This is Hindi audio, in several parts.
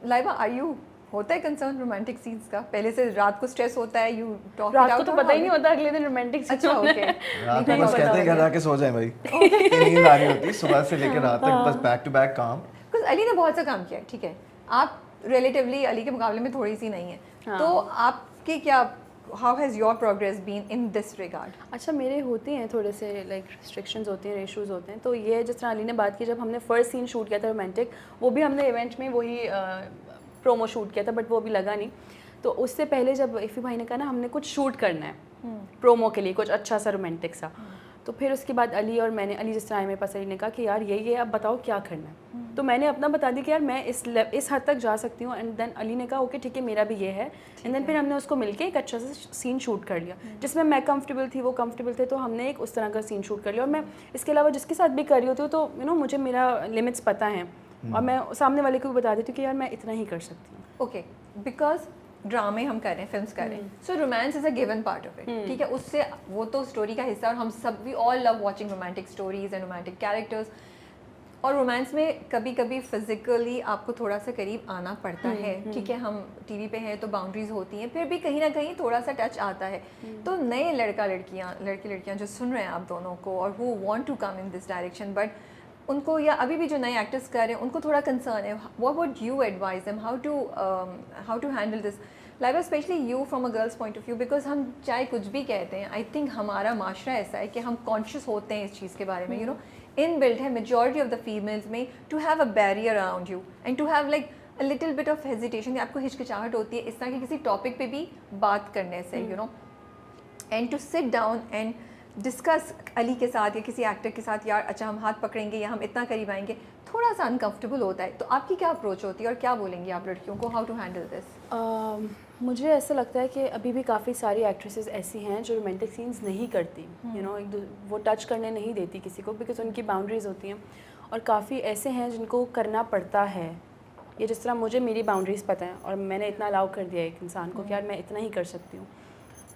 लाइबा आर यू होता है कंसर्न रोमांटिक सीन्स का? पहले से रात को स्ट्रेस होता है, यू टॉक रात को तो पता ही नहीं होता अगले दिन रोमांटिक सीन। अच्छा ओके। रात में बस कहते हैं घर आके सो जाए भाई, नींद आ रही होती है सुबह से लेकर रात तक, बस बैक टू बैक काम। बिकॉज अली ने बहुत सा काम किया है, ठीक है, आप रिलेटिवली अली के मुकाबले में थोड़ी सी नहीं है, तो आपके क्या, how has your progress been in this regard? अच्छा, मेरे होते हैं थोड़े से लाइक रिस्ट्रिक्शंस होते हैं, इश्यूज होते हैं। तो ये जिस तरह अली ने बात की, जब हमने फर्स्ट सीन शूट किया था रोमांटिक, वो भी हमने इवेंट में वही प्रोमो शूट किया था, बट वो भी लगा नहीं। तो उससे पहले जब इफ़ी भाई ने कहा ना हमने कुछ शूट करना है प्रोमो के लिए, कुछ अच्छा सा रोमांटिक सा, तो फिर उसके बाद अली और मैंने, अली जिस तरह मेरे पास, अली ने कहा कि यार ये आप बताओ क्या करना है। तो मैंने अपना बता दी कि यार मैं इस हद तक जा सकती हूँ, एंड देन अली ने कहा ओके ठीक है मेरा भी ये है, एंड देन फिर हमने उसको मिलके एक अच्छा सा सीन शूट कर लिया जिसमें मैं कंफर्टेबल थी, वो कंफर्टेबल थे, तो हमने एक उस तरह का सीन शूट कर लिया। और मैं इसके अलावा जिसके साथ भी कर रही होती हूँ तो यू नो मुझे मेरा लिमिट्स पता हैं, और मैं सामने वाले को भी बता देती हूँ कि यार मैं इतना ही कर सकती हूँ। ओके, बिकॉज ड्रामे हम कर रहे हैं, फिल्म्स कर रहे हैं, so romance is a given part of it, ठीक है, उससे वो तो स्टोरी का हिस्सा, और हम सब we all love watching romantic stories and romantic characters. और रोमांस में कभी कभी फिजिकली आपको थोड़ा सा करीब आना पड़ता है, ठीक है, हम टीवी पे हैं तो बाउंड्रीज होती हैं, फिर भी कहीं ना कहीं थोड़ा सा टच आता है। तो नए लड़कियां जो सुन रहे हैं आप दोनों को, और who want to come in this direction, but उनको, या अभी भी जो नए एक्टर्स कर रहे हैं उनको थोड़ा कंसर्न है, what would you advise them how to handle this, like specially you from a girls point of view, because हम चाहे कुछ भी कहते हैं, आई थिंक हमारा माशरा ऐसा है कि हम कॉन्शियस होते हैं इस चीज़ के बारे में, यू नो, इन बिल्ट है मेजॉरिटी ऑफ द फीमेल्स में to have a barrier around you and to have like a little bit of hesitation, आपको हिचकिचाहट होती है इस तरह के किसी टॉपिक पे भी बात करने से, you know, and to sit down and discuss Ali के साथ या किसी एक्टर के साथ, यार अच्छा हम हाथ पकड़ेंगे या हम इतना करीब आएंगे, थोड़ा सा अनकंफर्टेबल होता है। तो आपकी क्या अप्रोच होती है और क्या बोलेंगी आप लड़कियों को, हाउ टू हैंडल दिस? मुझे ऐसा लगता है कि अभी भी काफ़ी सारी एक्ट्रेसेस ऐसी हैं जो रोमांटिक सीन्स नहीं करती, यू नो, वो टच करने नहीं देती किसी को, बिकॉज उनकी बाउंड्रीज़ होती हैं, और काफ़ी ऐसे हैं जिनको करना पड़ता है। ये जिस तरह मुझे मेरी बाउंड्रीज़ पता है और मैंने इतना अलाउ कर दिया एक इंसान को कि यार मैं इतना ही कर सकती हूँ।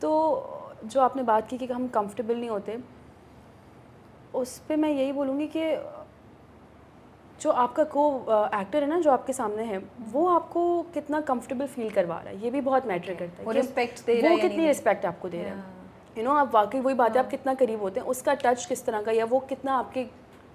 तो जो आपने बात की कि हम कंफर्टेबल नहीं होते, उस पर मैं यही बोलूँगी कि जो आपका को एक्टर है ना, जो आपके सामने है, वो आपको कितना कंफर्टेबल फील करवा रहा है, ये भी बहुत मैटर करता है। वो रिस्पेक्ट दे रहा है, वो कितनी रिस्पेक्ट आपको दे रहा है, यू नो, आप वाकई वही बात है, आप कितना करीब होते हैं, उसका टच किस तरह का, या वो कितना आपके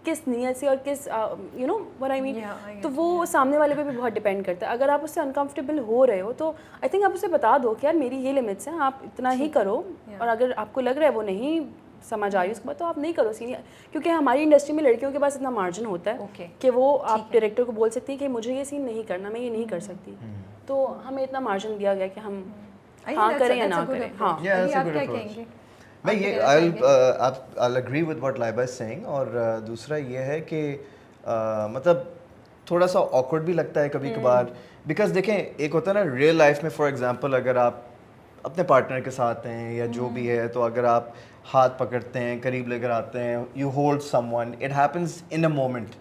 किस नीयत से और किस you know what I mean, तो वो सामने वाले पे भी बहुत डिपेंड करता है। अगर आप उससे अनकंफर्टेबल हो रहे हो तो आई थिंक आप उसे बता दो कि यार मेरी ये लिमिट्स हैं, आप इतना ही करो, और अगर आपको लग रहा है वो नहीं समझ आ रही उसके बाद तो आप नहीं करो सीनियर, क्योंकि हमारी इंडस्ट्री में लड़कियों के पास इतना मार्जिन होता है कि वो आप डायरेक्टर को बोल सकती हैं कि मुझे ये सीन नहीं करना, मैं ये नहीं कर सकती, तो हमें इतना मार्जिन दिया गया कि हम हाँ करें या ना करें। हाँ, आप क्या कहेंगे? मैं ये I'll agree with what Laiba is saying, और दूसरा ये है कि मतलब थोड़ा सा awkward भी लगता है कभी कभार, बिकॉज देखें एक होता है ना रियल लाइफ में, फॉर एग्जांपल अगर आप अपने पार्टनर के साथ हैं या जो भी है, तो अगर आप हाथ पकड़ते हैं, करीब लेकर आते हैं, you hold someone, it happens in a moment.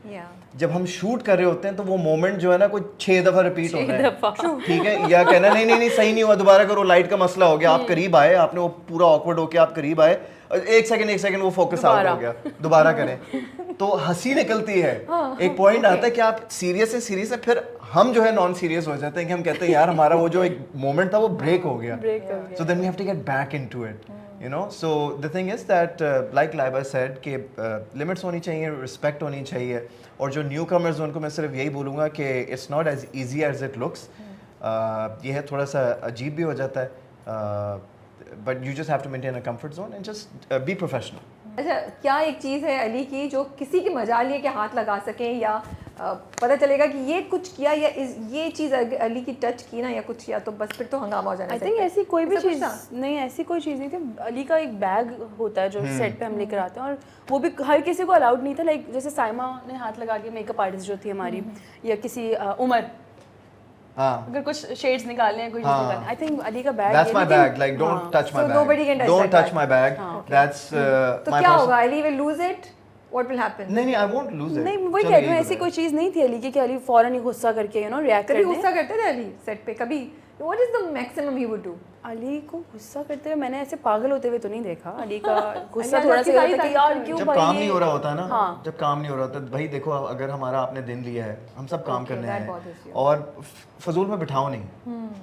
जब हम शूट कर रहे होते हैं तो वो मोमेंट जो है ना कोई 6 दफ़ा रिपीट हो रहा है, ठीक है, या कहना नहीं सही नहीं हुआ, दोबारा करो, लाइट का मसला हो गया, आप करीब आए, आपने वो पूरा ऑकवर्ड होके आप करीब आए, एक सेकंड वो फोकस आउट हो गया, दोबारा करें, तो हंसी निकलती है। एक पॉइंट आता है कि आप सीरियस है, फिर हम जो है नॉन सीरियस हो जाते हैं कि हम कहते हैं यार हमारा वो जो एक मोमेंट था वो ब्रेक हो गया, so then we have to get back into it, you know. So the thing is that like Laiba said कि लिमिट्स होनी चाहिए, रिस्पेक्ट होनी चाहिए, और जो न्यू कमर्स उनको मैं सिर्फ यही बोलूँगा कि it's not as easy as it looks, ये है थोड़ा सा अजीब भी हो जाता है, but you just have to maintain a comfort zone and just be professional. अच्छा, क्या एक चीज़ है अली की जो किसी की मजाल ये कि हाथ लगा सकें, या पता चलेगा कि ये कुछ किया या ये चीज़ अली की टच की ना या कुछ किया तो बस फिर तो हंगामा हो जाना। आई थिंक ऐसी कोई भी चीज़ नहीं, ऐसी कोई चीज़ नहीं थी। अली का एक बैग होता है जो सेट पे हम लेकर आते हैं, और वो भी हर किसी को अलाउड नहीं था। लाइक जैसे साइमा ने हाथ लगा के, मेकअप आर्टिस्ट जो थी हमारी, या किसी उमर, अगर कुछ शेड्स निकालने हैं, कुछ निकालने, आई थिंक अली का bag, that's my bag, like don't touch my bag, nobody can don't touch my bag, that's तो क्या होगा, Ali will lose it, what will happen? नहीं आई वोंट लूज इट। नहीं, वही कह रही हूं, ऐसी कोई चीज़ नहीं थी अली की कि अली फौरन ही गुस्सा करके, यू नो, रिएक्ट करते। कभी गुस्सा करते थे अली सेट पे? कभी what is the maximum he would do? Ali को गुस्सा करते हुए मैंने ऐसे पागल होते हुए तो नहीं देखा। अली का गुस्सा अली थोड़ा आपकी सा सारी होता है कि तारीफ यार क्यों जब भाई काम ये- नहीं हो रहा होता ना, हाँ। जब काम नहीं हो रहा होता भाई देखो अगर हमारा आपने दिन लिया है, हम सब काम करने that हैं bothers you. और फजूल में बिठाओ नहीं,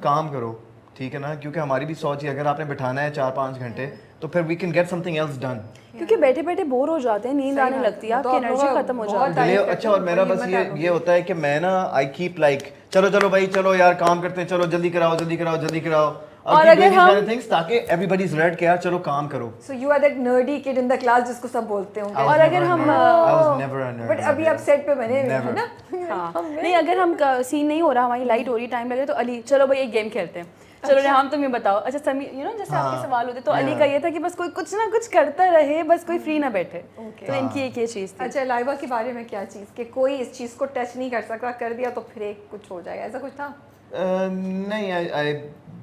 काम करो, ठीक है ना, क्योंकि हमारी भी सोच है अगर आपने बिठाना है 4-5 घंटे तो फिर we can get something else done. क्योंकि बैठे बैठे बोर हो जाते हैं, नींद सही आने बात लगती है, है। तो आपकी आप एनर्जी लोग खत्म हो बहुत जाती है। तारीफ करते अच्छा हो, और मेरा बड़ी बस हिम्मत है आप ये होता है कि मैं ना आई कीप लाइक चलो चलो भाई चलो यार काम करते हैं, चलो जल्दी कराओ जल्दी कराओ जल्दी कराओ, और अगर हम- थिंग्स ताकि एवरीबॉडी इज रेड कि यार चलो काम करो। So you are that nerdy kid in the class जिसको सब बोलते I होंगे। was और never अगर a हम- nerd. I was never a nerd. But अभी आप सेट पे बने हुए हैं Never. ना। हाँ नहीं, अगर हम सीन नहीं हो रहा, हमारी लाइट हो रही, टाइम लग रहा है तो अली चलो भाई एक गेम खेलते हैं, चलो रेहाम तुम ये बताओ। अच्छा समी जैसे आपके हाँ, सवाल होते तो अली yeah. का ये था कि बस कोई कुछ ना कुछ करता रहे, बस कोई फ्री ना बैठे। Okay. तो इनकी एक ये चीज़ थी। अच्छा लाइबा के बारे में क्या चीज़ कि कोई इस चीज़ को टच नहीं कर सकता, कर दिया तो फिर एक कुछ हो जाएगा, ऐसा कुछ था? नहीं आई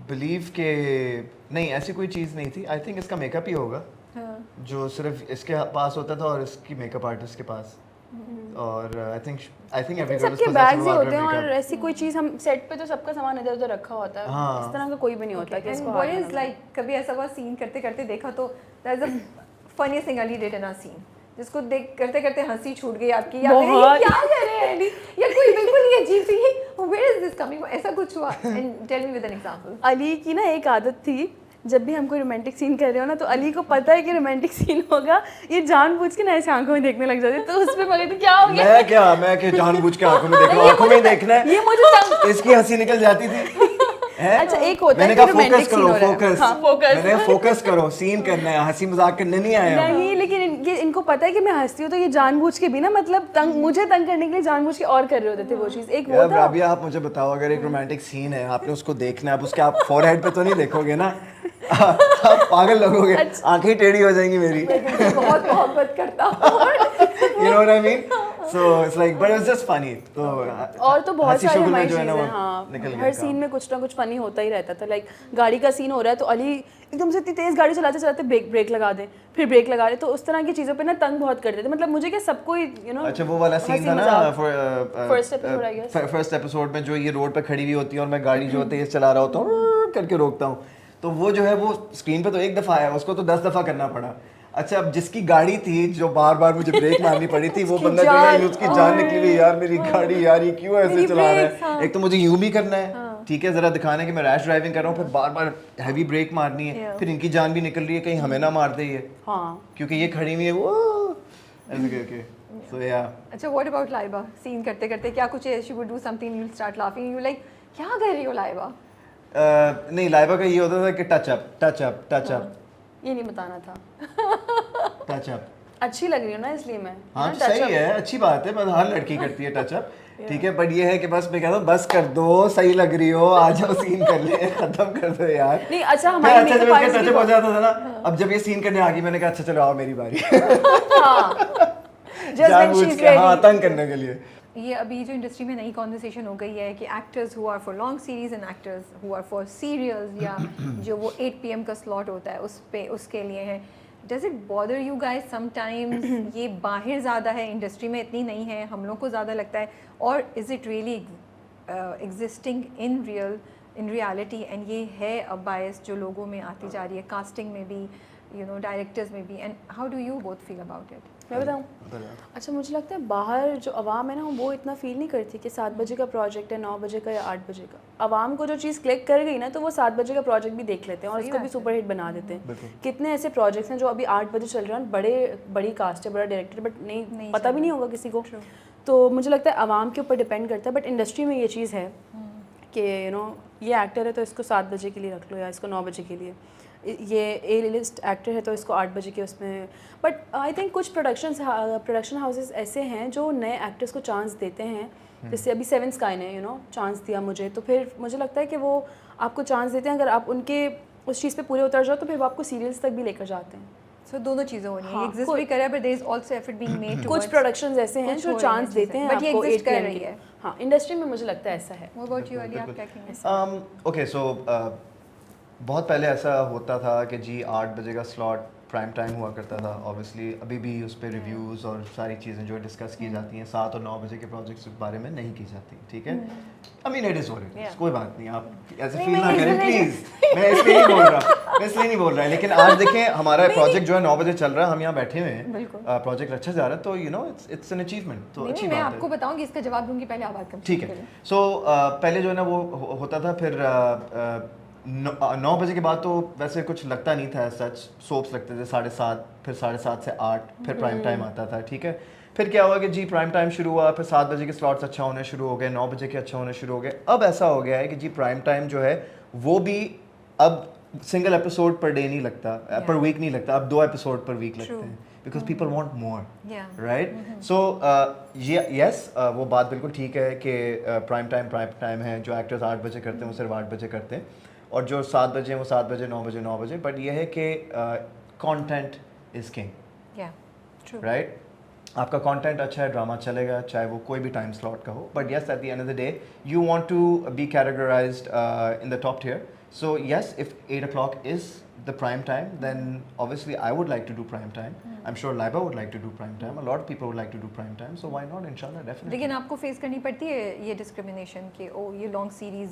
बिलीव के नहीं ऐसी कोई चीज़ नहीं थी। आई थिंक इसका मेकअप ही होगा जो सिर्फ इसके पास होता था और इसकी मेकअप आर्टिस्ट के पास। और आई थिंक एवरी गर्ल सबके बैग्स ही होते हैं और ऐसी कोई चीज़ हम सेट पे तो सबका सामान इधर उधर रखा होता है, हाँ। इस तरह का कोई भी नहीं होता कि And इसको what हाथ is लगाना। like कभी ऐसा हुआ सीन करते करते देखा तो that's the funniest thing Ali did in a scene जिसको देख करते करते हंसी छूट गई आपकी, या अरे ये बहुत। क्या कर रहे हैं अली, या कोई बिल्कुल ही अजीब सी वेयर इज दिस कमिंग, ऐसा कुछ हुआ? And tell me with an example. Ali की ना एक आदत थी, जब भी हम कोई रोमांटिक सीन कर रहे हो ना तो अली को पता है कि रोमांटिक सीन होगा, ये जानबूझ के ना ऐसे आंखों में देखने लग जाते, तो उस पे बोले तो क्या हो गया। मैं क्या जानबूझ के आंखों में देखूं, आंखों में ही देखना है, ये मुझे तंग- इसकी हंसी निकल जाती थी। हैं? अच्छा एक होता मैंने है कहा कि रोमांटिक फोकस सीन करो हो रहा है। फोकस, हाँ, फोकस। मैंने फोकस करो, सीन करना है, हंसी मजाक करने नहीं आया हम। नहीं लेकिन इनको पता है कि मैं हंसती हूँ, तो ये जानबूझ के भी ना मतलब मुझे तंग करने के लिए जानबूझ के और कर रहे होते थे वो चीज़। एक वो यार था, राबिया आप मुझे बताओ अगर एक रोमांटिक सीन है आपने उसको देखना है, अब उसके आप फोरहेड पे तो नहीं देखोगे ना, आप पागल लगोगे, आंखें टेढ़ी हो जाएंगी मेरी। बहुत मोहब्बत करता हूँ। You know what I mean? So it's like, but it's just funny. तो और तो बहुत हंसी सारी शुगल में हमारी जो है ना चीज़ें, वो हाँ निकल गया हर काम। सीन में कुछ ना कुछ फनी होता ही रहता था। लाइक गाड़ी का सीन हो रहा है तो अली एकदम से इतनी तेज गाड़ी चलाते चलाते ब्रेक लगा दे, फिर ब्रेक लगा दे, तो उस तरह की चीज़ों पे ना तंग बहुत करते थे। मतलब मुझे क्या सबको अच्छा वो वाला सीन था ना First episode, I guess. First episode में जो ये रोड पे खड़ी हुई होती है और मैं गाड़ी जो तेज चला रहा होता हूँ करके रोकता हूँ, तो वो जो है वो स्क्रीन पे तो एक दफ़ा आया, उसको तो 10 दफ़ा करना पड़ा। अच्छा अब जिसकी गाड़ी थी जो बार बार मुझे ब्रेक मारनी पड़ी थी, वो बंदा जो है उसकी जान निकली हुई, यार मेरी गाड़ी यार ये क्यों ऐसे मेरी चला रहा brakes, है। एक तो मुझे यूं भी करना है, ठीक है जरा दिखाने कि मैं रैश ड्राइविंग कर रहा हूँ, फिर बार बार हैवी ब्रेक मारनी है, फिर इनकी जान भी निकल रही है, कहीं हमें ना मार दे ये, हाँ क्योंकि ये खड़ी हुई है वो ऐसे करके। So yeah. अच्छा व्हाट अबाउट लाइबा? सीन करते करते क्या कुछ she would do something, you will start laughing, you like क्या कर रही हो लाइबा? नहीं लाइबा का ये होता था कि टच अप ये नहीं बताना था। Touch up. अच्छी लग रही हो ना इसलिए मैं, हाँ ना, तो touch सही up। है, अच्छी बात है, बस हर लड़की करती है टच अप, ठीक है, बट ये है कि बस मैं कहता हूँ बस कर दो, सही लग रही हो, आ जाओ सीन कर ले, खत्म कर दो यार। नहीं अच्छा फिर हमारी अच्छा जब makeup इसका artist टच की हो जाता था ना, अब जब ये सीन करने आ गई मैंने कहा अच्छा चलो आओ मेरी बारी, Just when जानबूझ she's के, हाँ ready. तंग करने के लिए। ये अभी जो इंडस्ट्री में नई कॉन्वर्सेशन हो गई है कि actors who are for long series and actors who are for serials, या जो वो 8 PM का स्लॉट होता है उस पे उसके लिए है, does it bother you guys sometimes? ये बाहर ज़्यादा है, इंडस्ट्री में इतनी नहीं है, हम लोग को ज़्यादा लगता है, और is it really existing in reality? And ये है अब बायस जो लोगों में आती जा रही है, कास्टिंग में भी, यू नो डायरेक्टर्स में भी, and how do you both feel about it? मैं बताऊँ? अच्छा मुझे लगता है बाहर जो आवाम है ना वो इतना फील नहीं करती कि 7 बजे का प्रोजेक्ट है, 9 बजे का या 8 बजे का। आवाम को जो चीज़ क्लिक कर गई ना तो वो 7 बजे का प्रोजेक्ट भी देख लेते हैं और सही उसको भी बात है। सुपर हिट बना देते हैं। कितने ऐसे प्रोजेक्ट्स हैं जो अभी 8 बजे चल रहे हैं, बड़ी कास्ट है, बड़ा डायरेक्टर, बट नहीं पता भी नहीं होगा किसी को। तो मुझे लगता है आवाम के ऊपर डिपेंड करता है, बट इंडस्ट्री में ये चीज़ है कि यू नो ये एक्टर है तो इसको 7 बजे के लिए रख लो या इसको 9 बजे के लिए, ये ए लिस्ट एक्टर है तो इसको 8 बजे के उसमें। बट आई थिंक कुछ प्रोडक्शन हाउसेस ऐसे हैं जो नए एक्टर्स को चांस देते हैं, जैसे अभी 7 स्काई ने यू नो चांस दिया मुझे, तो फिर मुझे लगता है कि वो आपको चांस देते हैं, अगर आप उनके उस चीज़ पे पूरे उतर जाओ तो फिर वो आपको सीरियल्स तक भी लेकर जाते हैं। सो दोनों चीज़ें हो रही हैं, हाँ, एग्जिस्ट भी कर रहा है, but there is also effort being made कुछ प्रोडक्शंस ऐसे हैं कुछ जो हो रही हैं चांस देते हैं चीज़ें, but ये आपको exist 8 कर PM रही के। है। हाँ इंडस्ट्री में मुझे लगता है ऐसा है। व्हाट अबाउट यू अली, आप क्या कहेंगे? ओके सो बहुत पहले ऐसा होता था कि जी 8 बजे का स्लॉट प्राइम टाइम हुआ करता था ऑब्वियसली अभी भी उस पर रिव्यूज़ और सारी चीज़ें जो डिस्कस की जाती हैं 7 और 9 बजे के प्रोजेक्ट्स के बारे में नहीं की जाती, ठीक है। I mean it is what it is, कोई बात नहीं, आप ऐसे फील ना करें प्लीज़, मैं इसलिए नहीं बोल रहा, मैं इसलिए नहीं बोल रहा है। लेकिन आज देखें हमारा प्रोजेक्ट जो है 9 बजे चल रहा है, हम यहाँ बैठे हुए हैं, प्रोजेक्ट अच्छा जा रहा है, तो you know it's an achievement, तो अच्छी मैं बात आपको है। बताऊंगी, इसका जवाब दूंगी, पहले आप बात करें। ठीक है, सो पहले जो है ना वो होता था, फिर 9 बजे के बाद तो वैसे कुछ लगता नहीं था, सच सोप्स लगते थे 7:30, फिर 7:30 से 8, फिर प्राइम टाइम आता था, ठीक है। फिर क्या हुआ कि जी प्राइम टाइम शुरू हुआ, फिर 7 बजे के स्लॉट्स अच्छा होने शुरू हो गए, 9 बजे के अच्छा होने शुरू हो गए। अब ऐसा हो गया है कि जी प्राइम टाइम जो है वो भी अब सिंगल एपिसोड पर डे नहीं लगता, पर वीक नहीं लगता, अब 2 एपिसोड पर वीक लगते हैं, because people want more, right. So yes वो बात बिल्कुल ठीक है कि प्राइम टाइम है, जो एक्टर्स 8 बजे करते हैं वो सिर्फ 8 बजे करते हैं, और जो 7 बजे हैं वो 7 बजे, 9 बजे, बट ये है कि कंटेंट इज किंग, राइट। आपका कंटेंट अच्छा है, ड्रामा चलेगा, चाहे वो कोई भी टाइम स्लॉट का हो, but yes at the end of the day you want to be categorised in the top tier. So yes, if 8 o'clock is the prime time, then obviously I would like to do prime time. I'm sure Laiba would like to do prime time. A lot of people would like to do prime time. So why not? Inshallah, definitely. लेकिन आपको फेस करनी पड़ती है ये डिस्क्रिमिनेशन कि ओ ये लॉन्ग सीरीज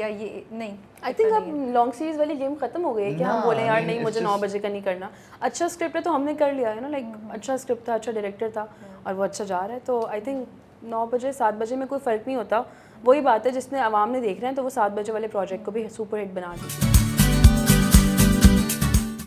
या ये नहीं। आई थिंक अब लॉन्ग सीरीज वाली गेम खत्म हो गई है कि हम बोले यार नहीं मुझे 9 बजे का नहीं करना। अच्छा स्क्रिप्ट है तो हमने कर लिया है ना, लाइक अच्छा स्क्रिप्ट था, अच्छा डायरेक्टर था और वो अच्छा जा रहा है, तो आई थिंक 9 बजे 7 बजे में कोई फ़र्क नहीं होता। वही बात है जिसने आवाम ने देख रहे हैं तो वो 7 बजे वाले प्रोजेक्ट को भी सुपर हिट बना दी।